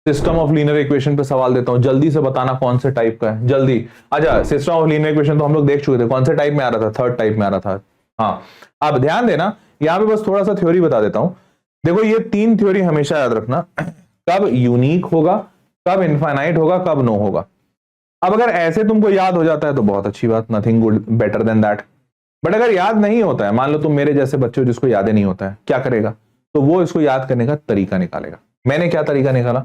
System of linear equation पे सवाल देता हूं, जल्दी से बताना कौन से टाइप का है, जल्दी। अच्छा, सिस्टम ऑफ लीनियर इक्वेशन तो हम लोग देख चुके थे, कौन से टाइप में आ रहा था, थर्ड टाइप में आ रहा था। हाँ, अब ध्यान देना, यहां पे बस थोड़ा सा थ्योरी बता देता हूं। देखो ये तीन थ्योरी हमेशा याद रखना, कब यूनिक होगा, कब इनफाइनाइट होगा, कब नो होगा। अब अगर ऐसे तुमको याद हो जाता है तो बहुत अच्छी बात, nothing good better than that. But अगर याद नहीं होता है, मान लो तुम मेरे जैसे बच्चे हो जिसको याद ही नहीं होता है, क्या करेगा, तो वो इसको याद करने का तरीका निकालेगा। मैंने क्या तरीका निकाला,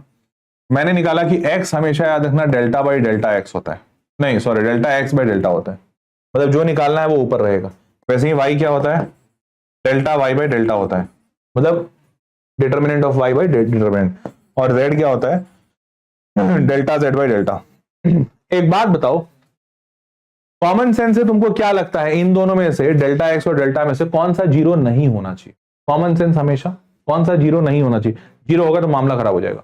मैंने निकाला कि x हमेशा याद रखना डेल्टा बाई डेल्टा एक्स होता है, नहीं sorry delta x by delta होता है, मतलब जो निकालना है वो ऊपर रहेगा। वैसे ही y क्या होता है, डेल्टा y बाई डेल्टा होता है, मतलब determinant of y by determinant. और z क्या होता है, डेल्टा z बाई डेल्टा। एक बात बताओ, कॉमन सेंस से तुमको क्या लगता है, इन दोनों में से डेल्टा एक्स और डेल्टा में से कौन सा जीरो नहीं होना चाहिए? कॉमन सेंस हमेशा कौन सा जीरो नहीं होना चाहिए? जीरो होगा तो मामला खराब हो जाएगा।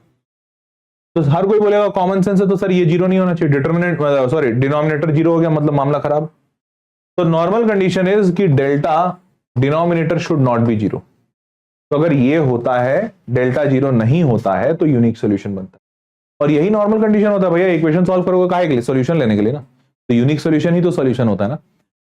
तो हर कोई बोलेगा कॉमन सेंस है तो सर ये जीरो नहीं होना चाहिए, डिटर्मिनेंट सॉरी डिनोमिनेटर जीरो हो गया मतलब मामला खराब। तो नॉर्मल कंडीशन इज कि delta denominator should not be zero. तो अगर ये होता है, डेल्टा जीरो नहीं होता है, तो यूनिक सोल्यूशन बनता है। और यही नॉर्मल कंडीशन होता है भैया, इक्वेशन सॉल्व करोगे काहे के लिए, सोल्यूशन लेने के लिए ना, तो यूनिक सोल्यूशन ही तो सोल्यूशन होता है ना।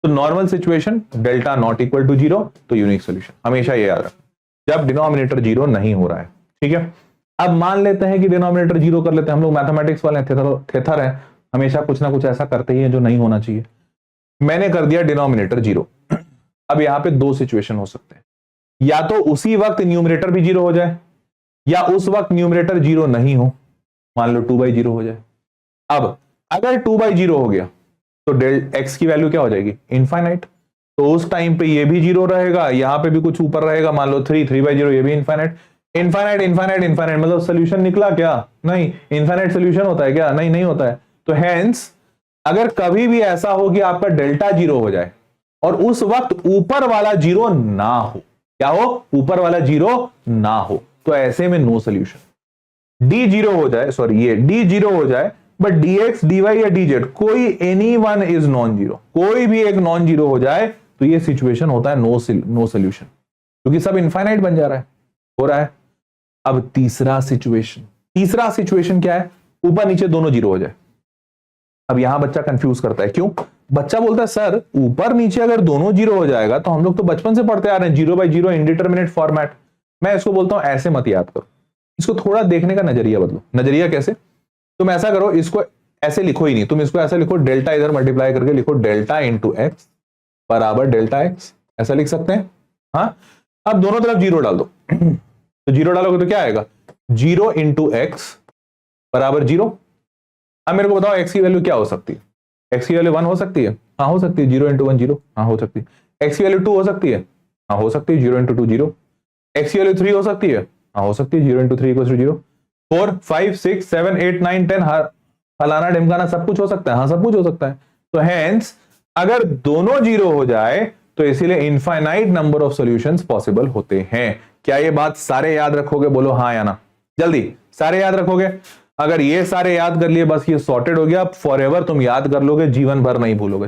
तो normal situation delta not equal to zero, तो यूनिक सोल्यूशन, हमेशा ये याद रखना जब डिनोमिनेटर जीरो नहीं हो रहा है। ठीक है, अब मान लेते हैं कि डिनोमिनेटर जीरो कर लेते हैं, हम लोग मैथमेटिक्स वाले थेथर है, हमेशा कुछ ना कुछ ऐसा करते ही है जो नहीं होना चाहिए। मैंने कर दिया डिनोमिनेटर जीरो। अब यहां पे दो सिचुएशन हो सकते हैं, या तो उसी वक्त न्यूमरेटर भी जीरो हो जाए, या उस वक्त न्यूमरेटर जीरो नहीं हो, मान लो 2/0 हो जाए। अब अगर 2/0 हो गया तो डेल एक्स की वैल्यू क्या हो जाएगी, इनफाइनाइट। तो उस टाइम पे ये भी जीरो रहेगा, यहां पे भी कुछ ऊपर रहेगा, मान लो 3/0, ये भी इनफाइनाइट। इनफाइनाइट इनफाइनाइट इनफाइनाइट मतलब सोल्यूशन निकला क्या, नहीं। इनफाइनाइट सोल्यूशन होता है क्या, नहीं, नहीं होता है। तो हेंस अगर कभी भी ऐसा हो कि आपका डेल्टा जीरो हो जाए और उस वक्त ऊपर वाला जीरो ना हो, क्या हो, ऊपर वाला जीरो ना हो, तो ऐसे में नो सोल्यूशन। डी जीरो हो जाए, सॉरी ये डी जीरो हो जाए, बट dx dy या dz कोई any one is non zero, कोई भी एक नॉन जीरो हो जाए तो ये सिचुएशन होता है नो सोल्यूशन, क्योंकि सब इनफाइनाइट बन जा रहा है, हो रहा है। अब तीसरा सिचुएशन क्या है, ऊपर नीचे दोनों जीरो हो जाए। अब यहां बच्चा कंफ्यूज करता है, क्यों? बच्चा बोलता है सर ऊपर नीचे अगर दोनों जीरो हो जाएगा तो हम लोग तो बचपन से पढ़ते आ रहे हैं 0/0 इंडिटरमिनेट फॉर्मेट। मैं इसको बोलता हूं ऐसे मत याद करो, इसको थोड़ा देखने का नजरिया बदलो। नजरिया कैसे? तुम ऐसा करो, इसको ऐसे लिखो ही नहीं, तुम इसको ऐसा लिखो, डेल्टा इधर मल्टीप्लाई करके लिखो, डेल्टा इंटू एक्स बराबर डेल्टा एक्स, ऐसा लिख सकते हैं। हाँ, अब दोनों तरफ जीरो डाल दो। तो जीरो डालोगे तो क्या आएगा, 0 इंटू एक्स बराबर 0। अब मेरे को बताओ एक्स की वैल्यू क्या हो सकती है, एक्स की वैल्यू 1 हो सकती है, हाँ हो सकती है, 0 इंटू 1 0, हाँ हो सकती है। एक्स की वैल्यू 2 हो सकती है, हाँ हो सकती है, 0 इंटू 2 0। एक्स की वैल्यू 3 हो सकती है, हाँ हो सकती है, 0 इंटू 3 इक्वल टू 0। 4 5 6 7 8 9 10 फलाना ढिमकाना सब कुछ हो सकता है, हाँ सब कुछ हो सकता है। तो हेंस अगर दोनों जीरो हो जाए तो इसीलिए infinite number of solutions possible होते हैं। क्या ये बात सारे याद रखोगे, बोलो हाँ या ना, जल्दी सारे याद रखोगे? अगर ये सारे याद कर लिए बस ये सॉर्टेड हो गया, फॉरएवर तुम याद कर लोगे, जीवन भर नहीं भूलोगे।